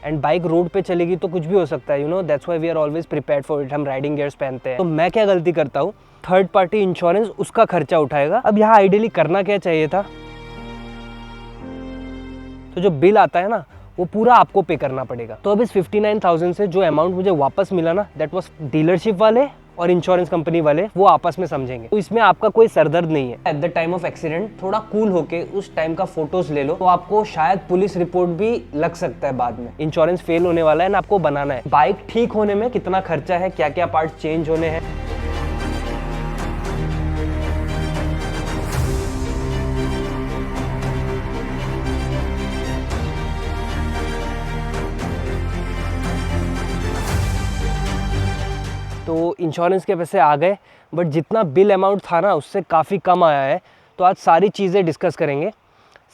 And bike road पे चलेगी तो कुछ भी हो सकता है, you know, that's why we are always prepared for it. हम राइडिंग गियर्स पहनते हैं। तो मैं क्या गलती करता हूँ, थर्ड पार्टी इंश्योरेंस उसका खर्चा उठाएगा। अब यहाँ आइडियली करना क्या चाहिए था, तो जो बिल आता है ना वो पूरा आपको पे करना पड़ेगा। तो अब इस 59,000 से जो अमाउंट मुझे वापस मिला ना, दैट वाज डीलरशिप वाले और इंश्योरेंस कंपनी वाले वो आपस में समझेंगे। तो इसमें आपका कोई सरदर्द नहीं है। At the time of accident थोड़ा कूल होके उस टाइम का फोटोज ले लो, तो आपको शायद पुलिस रिपोर्ट भी लग सकता है बाद में। इंश्योरेंस फेल होने वाला है ना, आपको बनाना है। बाइक ठीक होने में कितना खर्चा है, क्या क्या पार्ट चेंज होने हैं। तो इंश्योरेंस के पैसे आ गए, बट जितना बिल अमाउंट था ना उससे काफ़ी कम आया है। तो आज सारी चीज़ें डिस्कस करेंगे,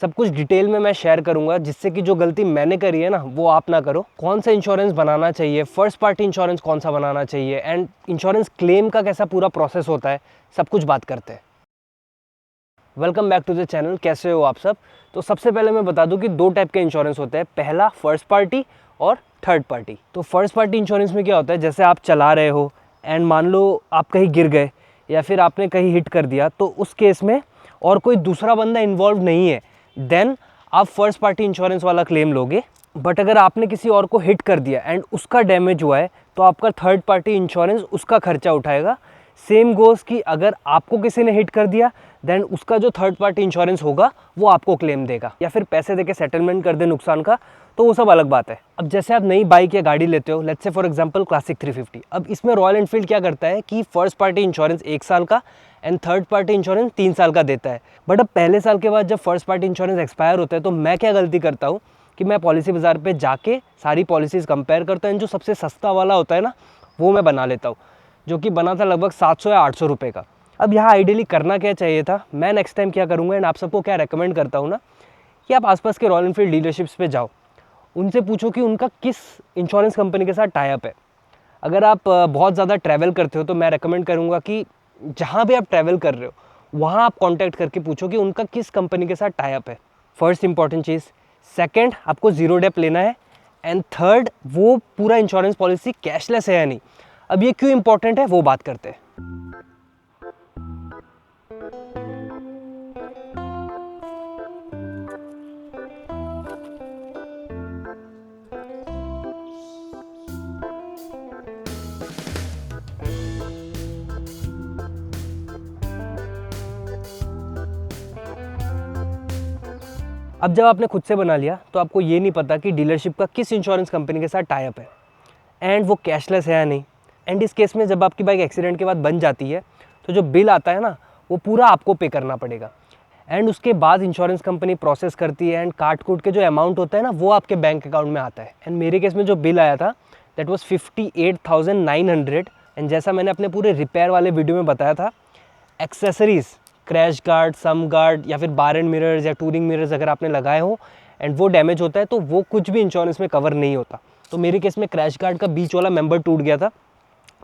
सब कुछ डिटेल में मैं शेयर करूंगा, जिससे कि जो गलती मैंने करी है ना वो आप ना करो। कौन सा इंश्योरेंस बनाना चाहिए, फर्स्ट पार्टी इंश्योरेंस कौन सा बनाना चाहिए, एंड इंश्योरेंस क्लेम का कैसा पूरा प्रोसेस होता है, सब कुछ बात करते हैं। Welcome back to the channel. कैसे हो आप सब। तो सबसे पहले मैं बता दूं कि दो टाइप के इंश्योरेंस होते हैं, पहला फर्स्ट पार्टी और थर्ड पार्टी। तो फर्स्ट पार्टी इंश्योरेंस में क्या होता है, जैसे आप चला रहे हो एंड मान लो आप कहीं गिर गए या फिर आपने कहीं हिट कर दिया, तो उस केस में और कोई दूसरा बंदा इन्वॉल्व नहीं है, देन आप फर्स्ट पार्टी इंश्योरेंस वाला क्लेम लोगे। बट अगर आपने किसी और को हिट कर दिया एंड उसका डैमेज हुआ है, तो आपका थर्ड पार्टी इंश्योरेंस उसका खर्चा उठाएगा। सेम गोज़ कि अगर आपको किसी ने हिट कर दिया, देन उसका जो थर्ड पार्टी इंश्योरेंस होगा वो आपको क्लेम देगा, या फिर पैसे देके सेटलमेंट कर दे नुकसान का, तो वो सब अलग बात है। अब जैसे आप नई बाइक या गाड़ी लेते हो, let's say for example classic 350। अब इसमें रॉयल एनफील्ड क्या करता है कि फर्स्ट पार्टी इंश्योरेंस 1 साल का एंड थर्ड पार्टी इंश्योरेंस 3 साल का देता है। बट अब पहले साल के बाद जब फर्स्ट पार्टी इंश्योरेंस एक्सपायर होता है, तो मैं क्या गलती करता हूँ कि मैं पॉलिसी बाजार पे जाके सारी पॉलिसीज़ कंपेयर करता हूँ, जो सबसे सस्ता वाला होता है ना वो मैं बना लेता हूँ, जो कि बना था लगभग 700 या 800 रुपये का। अब यहाँ आइडियली करना क्या चाहिए था, मैं नेक्स्ट टाइम क्या करूँगा एंड आप सबको क्या रेकमेंड करता हूँ ना, कि आप आसपास के रॉयल एनफील्ड डीलरशिप्स पे जाओ, उनसे पूछो कि उनका किस इंश्योरेंस कंपनी के साथ टाई अप है। अगर आप बहुत ज़्यादा ट्रैवल करते हो, तो मैं रेकमेंड करूँगा कि जहाँ भी आप ट्रैवल कर रहे हो वहाँ आप कांटेक्ट करके पूछो कि उनका किस कंपनी के साथ टाई अप है। फर्स्ट इंपॉर्टेंट चीज़। सेकंड, आपको ज़ीरो डेप लेना है। एंड थर्ड, वो पूरा इंश्योरेंस पॉलिसी कैशलेस है या नहीं। अब ये क्यों इंपॉर्टेंट है वो बात करते हैं। अब जब आपने खुद से बना लिया, तो आपको ये नहीं पता कि डीलरशिप का किस इंश्योरेंस कंपनी के साथ टाई अप है एंड वो कैशलेस है या नहीं। एंड इस केस में जब आपकी बाइक एक्सीडेंट के बाद बन जाती है, तो जो बिल आता है ना वो पूरा आपको पे करना पड़ेगा। एंड उसके बाद इंश्योरेंस कंपनी प्रोसेस करती है एंड काट कूट के जो अमाउंट होता है ना वो आपके बैंक अकाउंट में आता है। एंड मेरे केस में जो बिल आया था दैट वाज 58,900। एंड जैसा मैंने अपने पूरे रिपेयर वाले वीडियो में बताया था, एक्सेसरीज़, क्रैश गार्ड, सम गार्ड या फिर बार एंड मिरर्स या टूरिंग मिरर्स अगर आपने लगाए हो एंड वो डैमेज होता है, तो वो कुछ भी इंश्योरेंस में कवर नहीं होता। तो मेरे केस में क्रैश गार्ड का बीच वाला मेंबर टूट गया था,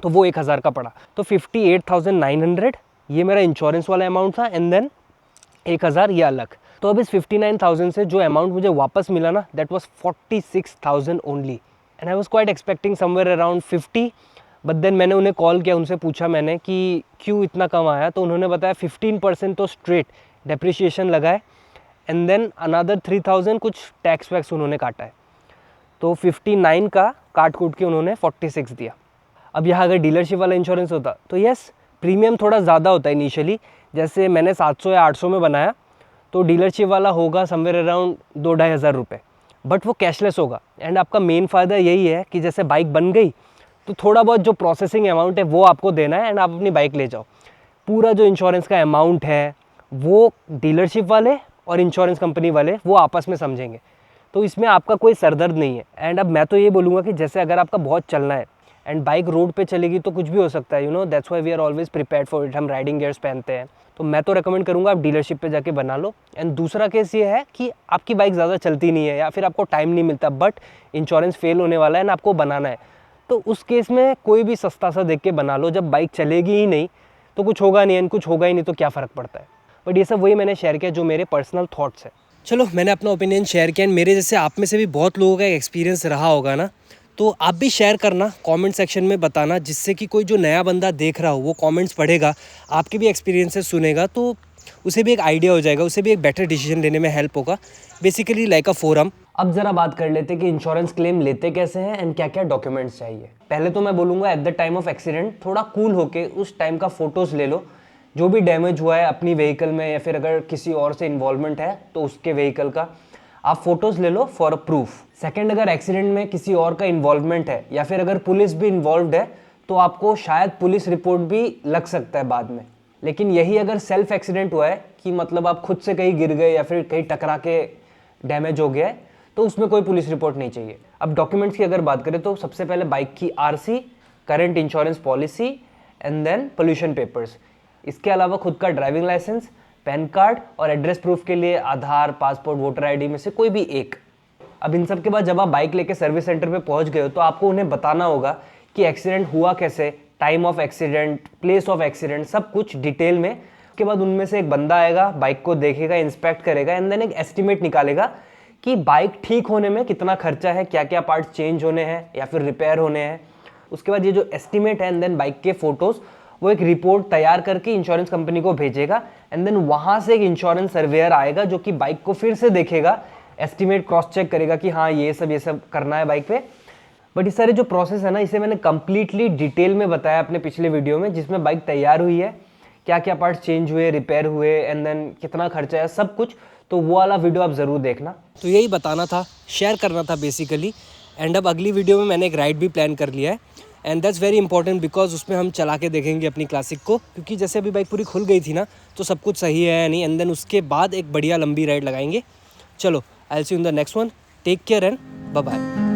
तो वो 1,000 का पड़ा। तो 58,900 ये मेरा इंश्योरेंस वाला अमाउंट था, एंड देन 1,000 ये अलग। तो अब इस 59,000 से जो अमाउंट मुझे वापस मिला ना, that was 46,000 only. And I was quite expecting somewhere around 50। But then मैंने उन्हें कॉल किया, उनसे पूछा मैंने कि क्यों इतना कम आया, तो उन्होंने बताया 15% तो स्ट्रेट डेप्रिशिएशन लगा है, एंड देन अनदर 3,000 कुछ टैक्स वैक्स उन्होंने काटा है। तो 59 का काट कूट के उन्होंने 46 दिया। अब यहाँ अगर डीलरशिप वाला इंश्योरेंस होता तो यस, प्रीमियम थोड़ा ज़्यादा होता है इनिशियली। जैसे मैंने 700 या 800 में बनाया, तो डीलरशिप वाला होगा समवेयर अराउंड 2-2.5 हज़ार रुपये, बट वो कैशलेस होगा। एंड आपका मेन फ़ायदा यही है कि जैसे बाइक बन गई, तो थोड़ा बहुत जो प्रोसेसिंग अमाउंट है वो आपको देना है एंड आप अपनी बाइक ले जाओ। पूरा जो इंश्योरेंस का अमाउंट है वो डीलरशिप वाले और इंश्योरेंस कंपनी वाले वो आपस में समझेंगे। तो इसमें आपका कोई सरदर्द नहीं है। एंड अब मैं तो ये बोलूँगा कि जैसे अगर आपका बहुत चलना है एंड बाइक रोड पे चलेगी तो कुछ भी हो सकता है, you know, that's why we are always prepared for it. हम राइडिंग गियर्स पहनते हैं। तो मैं तो रेकमेंड करूँगा आप डीलरशिप पे जाके बना लो। एंड दूसरा केस ये है कि आपकी बाइक ज़्यादा चलती नहीं है या फिर आपको टाइम नहीं मिलता, बट इंश्योरेंस फेल होने वाला है एंड आपको बनाना है, तो उस केस में कोई भी सस्ता सा देख के बना लो। जब बाइक चलेगी ही नहीं तो कुछ होगा नहीं, एंड कुछ होगा ही नहीं तो क्या फ़र्क पड़ता है। बट ये सब वही मैंने शेयर किया जो मेरे पर्सनल थॉट्स है। चलो, मैंने अपना ओपिनियन शेयर किया, मेरे जैसे आप में से भी बहुत लोगों का एक्सपीरियंस रहा होगा ना, तो आप भी शेयर करना, कमेंट सेक्शन में बताना, जिससे कि कोई जो नया बंदा देख रहा हो वो कमेंट्स पढ़ेगा, आपके भी एक्सपीरियंसेस सुनेगा, तो उसे भी एक आइडिया हो जाएगा, उसे भी एक बेटर डिसीजन लेने में हेल्प होगा। Basically like a forum. अब ज़रा बात कर लेते हैं कि इंश्योरेंस क्लेम लेते कैसे हैं एंड क्या क्या डॉक्यूमेंट्स चाहिए। पहले तो मैं बोलूँगा at the time of accident थोड़ा कूल होके उस टाइम का फ़ोटोज़ ले लो, जो भी डैमेज हुआ है अपनी व्हीकल में या फिर अगर किसी और से इन्वॉल्वमेंट है तो उसके व्हीकल का आप फोटोज़ ले लो फॉर अ प्रूफ। सेकंड, अगर एक्सीडेंट में किसी और का इन्वॉल्वमेंट है या फिर अगर पुलिस भी इन्वॉल्व्ड है तो आपको शायद पुलिस रिपोर्ट भी लग सकता है बाद में। लेकिन यही अगर सेल्फ एक्सीडेंट हुआ है कि मतलब आप खुद से कहीं गिर गए या फिर कहीं टकरा के डैमेज हो गया है, तो उसमें कोई पुलिस रिपोर्ट नहीं चाहिए। अब डॉक्यूमेंट्स की अगर बात करें तो सबसे पहले बाइक की RC, current insurance policy and then pollution papers. इसके अलावा खुद का ड्राइविंग लाइसेंस, पैन कार्ड और एड्रेस प्रूफ के लिए आधार, पासपोर्ट, वोटर आईडी में से कोई भी एक। अब इन सब के बाद जब आप बाइक लेके सर्विस सेंटर पे पहुंच गए हो तो आपको उन्हें बताना होगा कि एक्सीडेंट हुआ कैसे, time of accident, place of accident, सब कुछ डिटेल में। उसके बाद उनमें से एक बंदा आएगा, बाइक को देखेगा, इंस्पेक्ट करेगा एंड देन एक एस्टिमेट निकालेगा कि बाइक ठीक होने में कितना खर्चा है, क्या क्या पार्ट्स चेंज होने हैं या फिर रिपेयर होने हैं। उसके बाद ये जो एस्टिमेट है एंड देन बाइक के फोटोज़, वो एक रिपोर्ट तैयार करके इंश्योरेंस कंपनी को भेजेगा एंड देन वहाँ से एक इंश्योरेंस सर्वेयर आएगा जो कि बाइक को फिर से देखेगा, एस्टिमेट क्रॉस चेक करेगा कि हाँ ये सब करना है बाइक पे। बट इस सारे जो प्रोसेस है ना, इसे मैंने कंप्लीटली डिटेल में बताया अपने पिछले वीडियो में, जिसमें बाइक तैयार हुई है, क्या क्या पार्ट्स चेंज हुए, रिपेयर हुए एंड देन कितना खर्चा है, सब कुछ। तो वो वाला वीडियो आप ज़रूर देखना। तो यही बताना था, शेयर करना था बेसिकली। एंड अब अगली वीडियो में मैंने एक राइड भी प्लान कर लिया है and that's very important because उसमें हम चला के देखेंगे अपनी क्लासिक को, क्योंकि जैसे अभी बाइक पूरी खुल गई थी ना, तो सब कुछ सही है या नहीं, एंड देन उसके बाद एक बढ़िया लंबी राइड लगाएंगे। चलो, I will see you in the next one. Take care and bye bye.